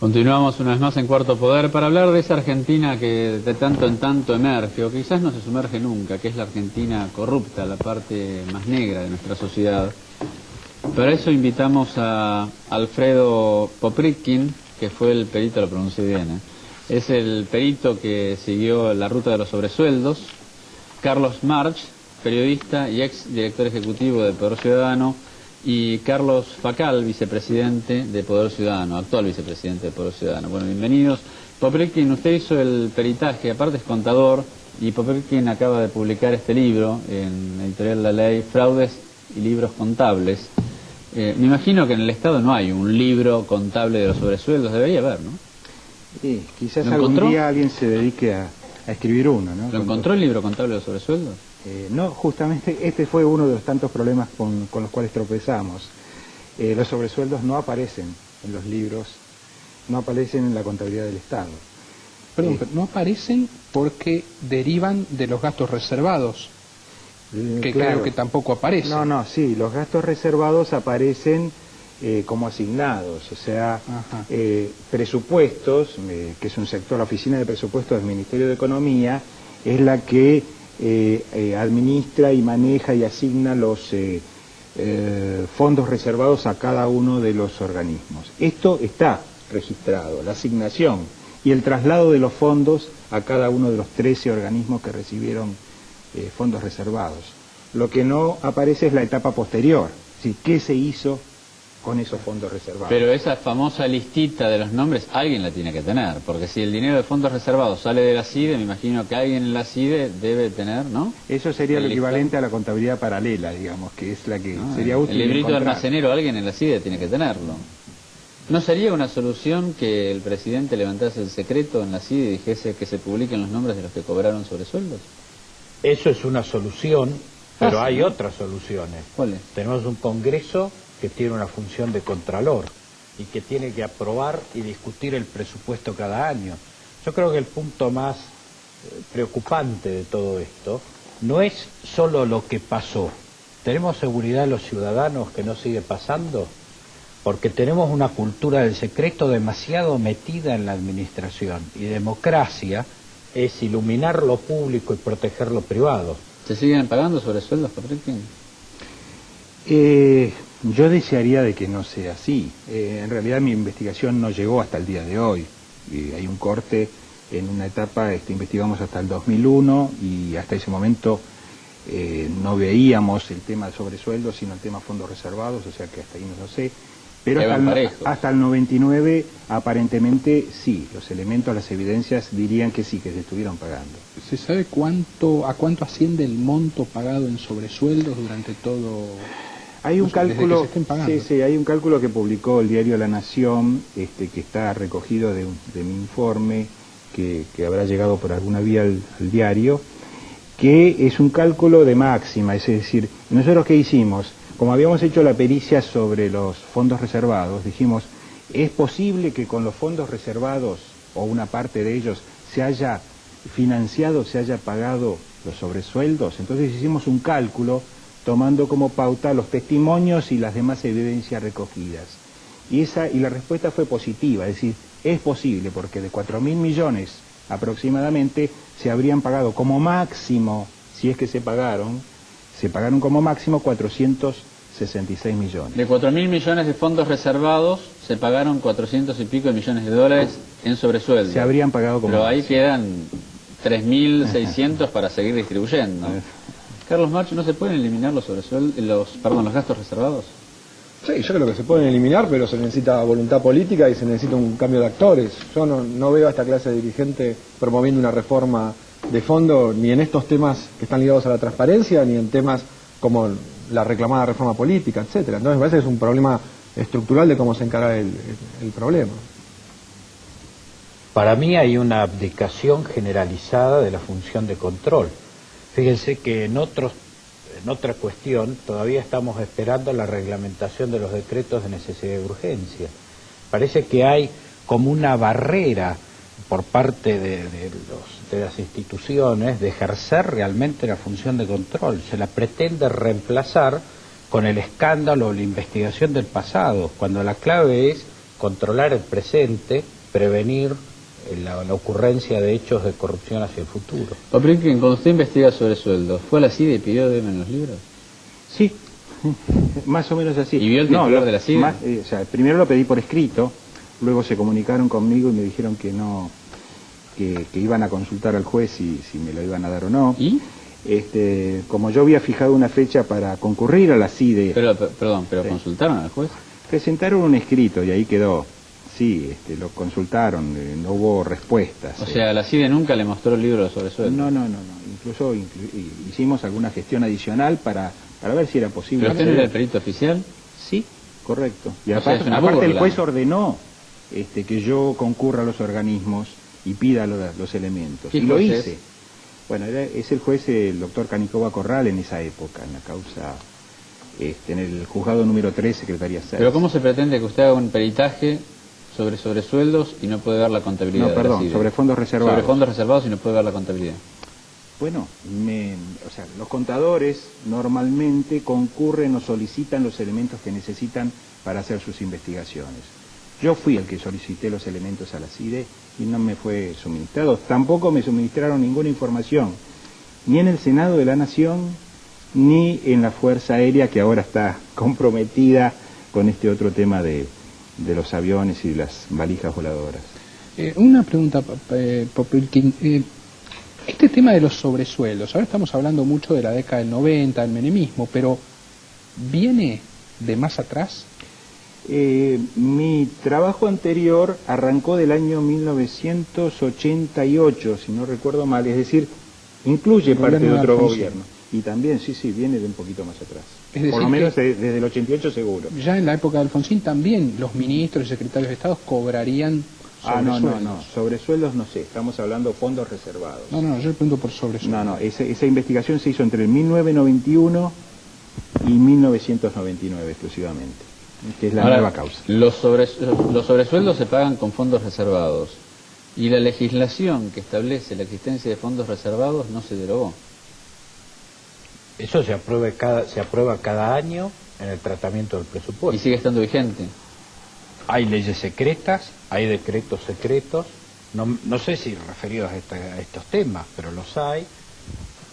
Continuamos una vez más en Cuarto Poder para hablar de esa Argentina que de tanto en tanto emerge, o quizás no se sumerge nunca, que es la Argentina corrupta, la parte más negra de nuestra sociedad. Para eso invitamos a Alfredo Popritkin, que fue el perito, lo pronuncié bien, es el perito que siguió la ruta de los sobresueldos, Carlos March, periodista y ex director ejecutivo de Poder Ciudadano, y Carlos Facal, vicepresidente de Poder Ciudadano, actual vicepresidente de Poder Ciudadano. Bueno, bienvenidos. Popritkin, usted hizo el peritaje, aparte es contador, y Popritkin acaba de publicar este libro en Editorial La Ley, Fraudes y Libros Contables. Me imagino que en el Estado no hay un libro contable de los sobresueldos, debería haber, ¿no? Sí, quizás algún día alguien se dedique a escribir uno, ¿no? ¿Lo encontró el libro contable de los sobresueldos? No, justamente este fue uno de los tantos problemas con los cuales tropezamos. Los sobresueldos no aparecen en los libros, no aparecen en la contabilidad del Estado. Perdón, pero no aparecen porque derivan de los gastos reservados, que claro, creo que tampoco aparecen. No, sí, los gastos reservados aparecen como asignados, o sea, presupuestos, que es un sector, la Oficina de Presupuestos del Ministerio de Economía, es la que administra y maneja y asigna los fondos reservados a cada uno de los organismos. Esto está registrado, la asignación y el traslado de los fondos a cada uno de los 13 organismos que recibieron fondos reservados. Lo que no aparece es la etapa posterior, ¿sí? ¿Qué se hizo con esos fondos reservados? Pero esa famosa listita de los nombres alguien la tiene que tener, porque si el dinero de fondos reservados sale de la CIDE, me imagino que alguien en la CIDE debe tener, ¿no? Eso sería lo equivalente a la contabilidad paralela, digamos, que es la que sería útil. El librito encontrar. almacenero, alguien en la CIDE tiene que tenerlo. ¿No sería una solución que el presidente levantase el secreto en la CIDE y dijese que se publiquen los nombres de los que cobraron sobresueldos? Eso es una solución, pero hay otras soluciones. ¿Cuál es? Tenemos un Congreso que tiene una función de contralor y que tiene que aprobar y discutir el presupuesto cada año. Yo creo que el punto más preocupante de todo esto no es solo lo que pasó. ¿Tenemos seguridad los ciudadanos que no sigue pasando? Porque tenemos una cultura del secreto demasiado metida en la administración, y democracia es iluminar lo público y proteger lo privado. ¿Se siguen pagando sobresueldos, Popritkin? Yo desearía de que no sea así. En realidad mi investigación no llegó hasta el día de hoy. Hay un corte en una etapa, investigamos hasta el 2001 y hasta ese momento no veíamos el tema de sobresueldos, sino el tema fondos reservados, o sea que hasta ahí no lo sé. Pero hasta el 99 aparentemente sí, los elementos, las evidencias dirían que sí, que se estuvieron pagando. ¿Se sabe a cuánto asciende el monto pagado en sobresueldos durante todo? Hay un cálculo, sí, hay un cálculo que publicó el diario La Nación, que está recogido de mi informe, que habrá llegado por alguna vía al diario, que es un cálculo de máxima, es decir, nosotros ¿qué hicimos? Como habíamos hecho la pericia sobre los fondos reservados, dijimos, ¿es posible que con los fondos reservados, o una parte de ellos, se haya financiado, se haya pagado los sobresueldos? Entonces hicimos un cálculo tomando como pauta los testimonios y las demás evidencias recogidas. Y la respuesta fue positiva, es decir, es posible, porque de 4.000 millones aproximadamente se habrían pagado como máximo, si es que se pagaron como máximo 466 millones. De 4.000 millones de fondos reservados se pagaron 400 y pico de millones de dólares en sobresueldos. Se habrían pagado como Pero ahí máximo. quedan 3.600 para seguir distribuyendo. Carlos March, ¿no se pueden eliminar los gastos reservados? Sí, yo creo que se pueden eliminar, pero se necesita voluntad política y se necesita un cambio de actores. Yo no veo a esta clase de dirigente promoviendo una reforma de fondo, ni en estos temas que están ligados a la transparencia, ni en temas como la reclamada reforma política, etcétera. Entonces me parece que es un problema estructural de cómo se encara el problema. Para mí hay una abdicación generalizada de la función de control. Fíjense que en otra cuestión todavía estamos esperando la reglamentación de los decretos de necesidad y urgencia. Parece que hay como una barrera por parte de las instituciones de ejercer realmente la función de control. Se la pretende reemplazar con el escándalo o la investigación del pasado, cuando la clave es controlar el presente, prevenir la ocurrencia de hechos de corrupción hacia el futuro. Poprinkin, cuando usted investiga sobre sueldos, ¿fue a la CIDE y pidió deme en los libros? Sí, más o menos así. ¿Y vio el titular de la CIDE? O sea, primero lo pedí por escrito, luego se comunicaron conmigo y me dijeron que no, que iban a consultar al juez si me lo iban a dar o no. ¿Y? Como yo había fijado una fecha para concurrir a la CIDE... Pero Sí. ¿consultaron al juez? Presentaron un escrito y ahí quedó. Sí, lo consultaron, no hubo respuestas. O sea, la CIDE nunca le mostró el libro sobre sueldos. No. Incluso hicimos alguna gestión adicional para ver si era posible. ¿Pero usted no era el perito oficial? Sí, correcto. Y O sea, aparte, es una el burla. juez ordenó que yo concurra a los organismos y pida los elementos. ¿Qué Y lo juez hice. es? Bueno, es el juez, el doctor Canicoba Corral, en esa época, en la causa, en el juzgado número 3, Secretaría 6. ¿Pero cómo se pretende que usted haga un peritaje sobre sueldos y no puede ver la contabilidad? No, perdón, de la CIDE? sobre fondos reservados. Sobre fondos reservados y no puede ver la contabilidad. Bueno, los contadores normalmente concurren o solicitan los elementos que necesitan para hacer sus investigaciones. Yo fui el que solicité los elementos a la CIDE y no me fue suministrado. Tampoco me suministraron ninguna información, ni en el Senado de la Nación, ni en la Fuerza Aérea, que ahora está comprometida con este otro tema de los aviones y las valijas voladoras. Una pregunta, Poprinkin. Este tema de los sobresueldos, ahora estamos hablando mucho de la década del 90, del menemismo, pero ¿viene de más atrás? Mi trabajo anterior arrancó del año 1988, si no recuerdo mal, es decir, incluye parte de otro gobierno. Y también, sí, viene de un poquito más atrás. Por lo menos desde el 88 seguro. Ya en la época de Alfonsín también los ministros y secretarios de Estado cobrarían sobresueldos. No, sobresueldos no sé, estamos hablando de fondos reservados. No, yo le pregunto por sobresueldos. No, esa investigación se hizo entre el 1991 y 1999 exclusivamente, que es la nueva causa. Los sobresueldos se pagan con fondos reservados y la legislación que establece la existencia de fondos reservados no se derogó. Eso se aprueba cada año en el tratamiento del presupuesto. Y sigue estando vigente. Hay leyes secretas, hay decretos secretos, no sé si referidos a estos temas, pero los hay,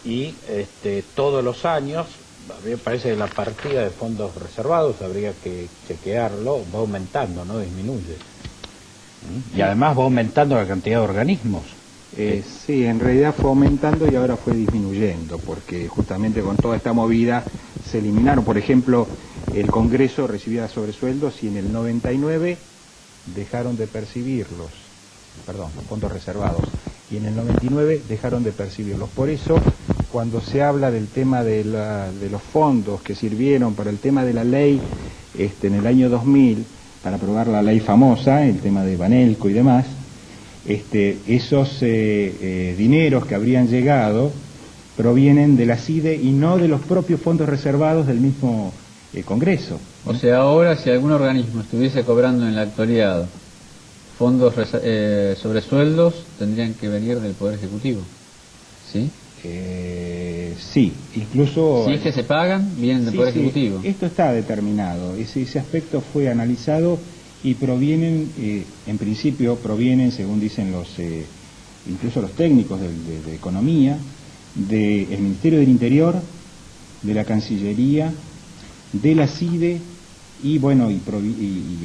y todos los años, a mí me parece que la partida de fondos reservados habría que chequearlo, va aumentando, no disminuye. Y además va aumentando la cantidad de organismos. Sí, en realidad fue aumentando y ahora fue disminuyendo, porque justamente con toda esta movida se eliminaron, por ejemplo, el Congreso recibía sobresueldos y en el 99 dejaron de percibirlos, los fondos reservados, y en el 99 dejaron de percibirlos. Por eso, cuando se habla del tema de los fondos que sirvieron para el tema de la ley en el año 2000, para aprobar la ley famosa, el tema de Banelco y demás, esos dineros que habrían llegado provienen de la CIDE y no de los propios fondos reservados del mismo Congreso. O sea, ahora si algún organismo estuviese cobrando en la actualidad fondos sobre sueldos, tendrían que venir del Poder Ejecutivo, ¿sí? Sí, incluso... Si es que se pagan, vienen del Poder Ejecutivo. Esto está determinado, ese aspecto fue analizado y provienen, en principio provienen, según dicen incluso los técnicos de Economía, del Ministerio del Interior, de la Cancillería, de la CIDE, y bueno, y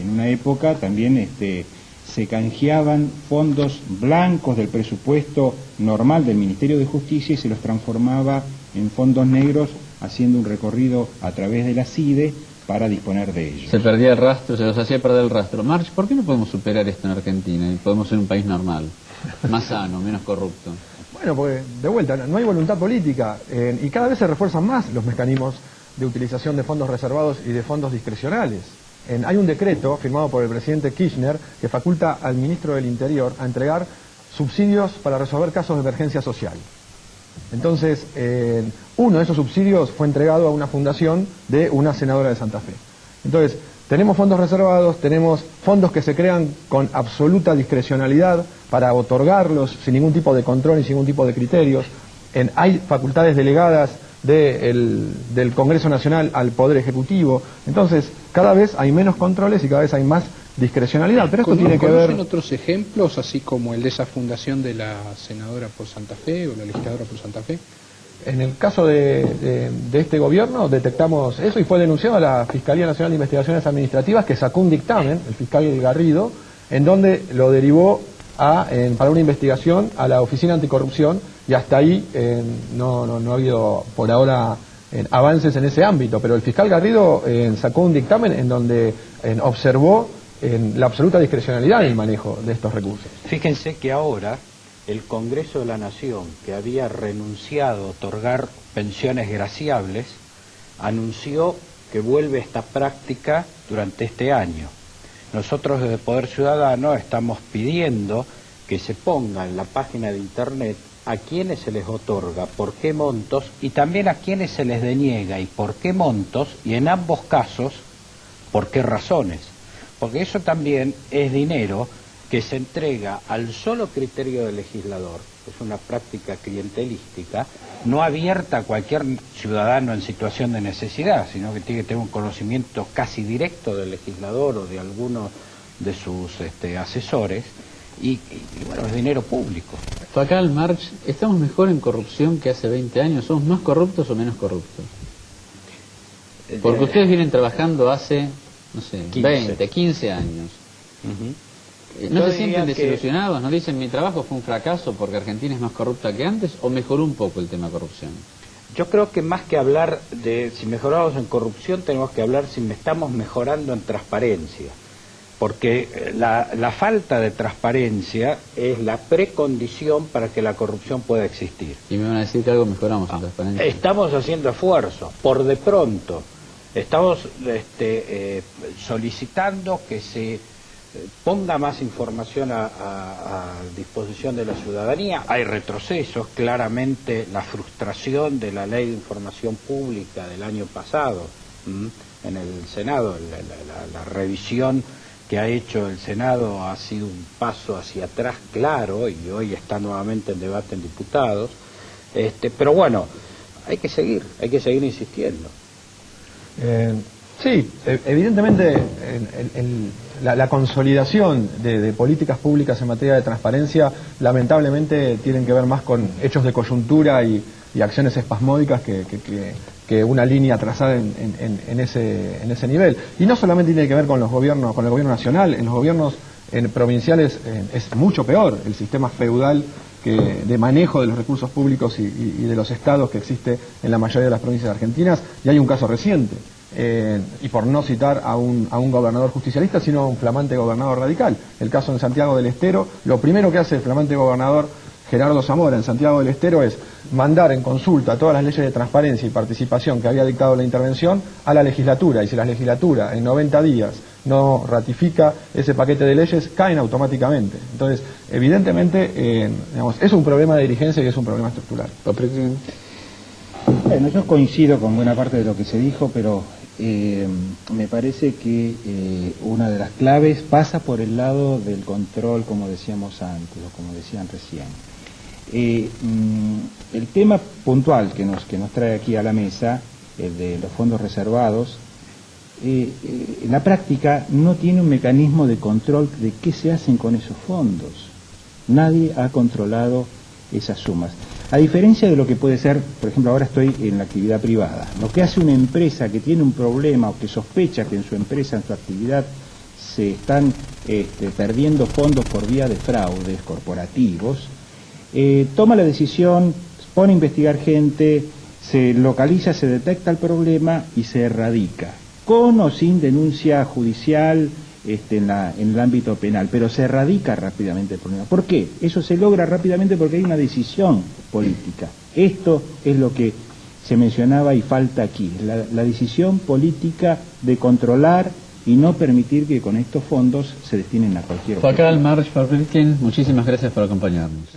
en una época también se canjeaban fondos blancos del presupuesto normal del Ministerio de Justicia y se los transformaba en fondos negros, haciendo un recorrido a través de la CIDE para disponer de ellos. Se perdía el rastro, se los hacía perder el rastro. Marx, ¿por qué no podemos superar esto en Argentina y podemos ser un país normal, más sano, menos corrupto? Bueno, porque de vuelta, no hay voluntad política y cada vez se refuerzan más los mecanismos de utilización de fondos reservados y de fondos discrecionales. Hay un decreto firmado por el presidente Kirchner que faculta al ministro del Interior a entregar subsidios para resolver casos de emergencia social. Entonces, uno de esos subsidios fue entregado a una fundación de una senadora de Santa Fe. Entonces, tenemos fondos reservados, tenemos fondos que se crean con absoluta discrecionalidad para otorgarlos sin ningún tipo de control y sin ningún tipo de criterios. Hay facultades delegadas del Congreso Nacional al Poder Ejecutivo. Entonces, cada vez hay menos controles y cada vez hay más discrecionalidad, pero esto tiene que ver... ¿Conocen otros ejemplos, así como el de esa fundación de la senadora por Santa Fe o la legisladora por Santa Fe? En el caso de este gobierno detectamos eso y fue denunciado a la Fiscalía Nacional de Investigaciones Administrativas, que sacó un dictamen, el fiscal Garrido, en donde lo derivó para una investigación a la Oficina Anticorrupción, y hasta ahí no ha habido por ahora avances en ese ámbito, pero el fiscal Garrido sacó un dictamen en donde observó la absoluta discrecionalidad del manejo de estos recursos. Fíjense que ahora el Congreso de la Nación, que había renunciado a otorgar pensiones graciables, anunció que vuelve esta práctica durante este año. Nosotros desde Poder Ciudadano estamos pidiendo que se ponga en la página de Internet a quienes se les otorga, por qué montos, y también a quienes se les deniega y por qué montos, y en ambos casos, por qué razones. Porque eso también es dinero que se entrega al solo criterio del legislador. Es una práctica clientelística, no abierta a cualquier ciudadano en situación de necesidad, sino que tiene que tener un conocimiento casi directo del legislador o de alguno de sus asesores, y bueno, es dinero público. Facal, March, ¿estamos mejor en corrupción que hace 20 años? ¿Somos más corruptos o menos corruptos? Porque ustedes vienen trabajando hace, no sé, 20, 15 años. ¿No se sienten desilusionados? ¿No dicen mi trabajo fue un fracaso porque Argentina es más corrupta que antes? ¿O mejoró un poco el tema corrupción? Yo creo que más que hablar de si mejoramos en corrupción, tenemos que hablar si estamos mejorando en transparencia. Porque la falta de transparencia es la precondición para que la corrupción pueda existir. Y me van a decir que algo mejoramos en transparencia. Estamos haciendo esfuerzos, por de pronto. Estamos solicitando que se ponga más información a disposición de la ciudadanía. Hay retrocesos, claramente la frustración de la Ley de Información Pública del año pasado en el Senado, la revisión que ha hecho el Senado ha sido un paso hacia atrás claro, y hoy está nuevamente en debate en diputados, pero bueno, hay que seguir insistiendo. Sí, evidentemente la consolidación de políticas públicas en materia de transparencia lamentablemente tienen que ver más con hechos de coyuntura y acciones espasmódicas que una línea trazada en ese nivel. Y no solamente tiene que ver con los gobiernos, con el gobierno nacional, en los gobiernos provinciales es mucho peor el sistema feudal de manejo de los recursos públicos y de los estados que existe en la mayoría de las provincias argentinas, y hay un caso reciente, y por no citar a un gobernador justicialista, sino a un flamante gobernador radical. El caso en Santiago del Estero, lo primero que hace el flamante gobernador Gerardo Zamora en Santiago del Estero es mandar en consulta todas las leyes de transparencia y participación que había dictado la intervención a la legislatura, y si la legislatura en 90 días no ratifica ese paquete de leyes, caen automáticamente. Entonces, evidentemente, es un problema de dirigencia y es un problema estructural. Bueno, yo coincido con buena parte de lo que se dijo, pero me parece que una de las claves pasa por el lado del control, como decíamos antes, o como decían recién. El tema puntual que nos trae aquí a la mesa, el de los fondos reservados, en la práctica no tiene un mecanismo de control de qué se hacen con esos fondos. Nadie ha controlado esas sumas. A diferencia de lo que puede ser, por ejemplo, ahora estoy en la actividad privada. Lo que hace una empresa que tiene un problema o que sospecha que en su empresa, en su actividad, se están perdiendo fondos por vía de fraudes corporativos, toma la decisión, pone a investigar gente, se localiza, se detecta el problema y se erradica, con o sin denuncia judicial en el ámbito penal, pero se erradica rápidamente el problema. ¿Por qué? Eso se logra rápidamente porque hay una decisión política. Esto es lo que se mencionaba y falta aquí, la decisión política de controlar y no permitir que con estos fondos se destinen a cualquier otro. Facal, March, muchísimas gracias por acompañarnos.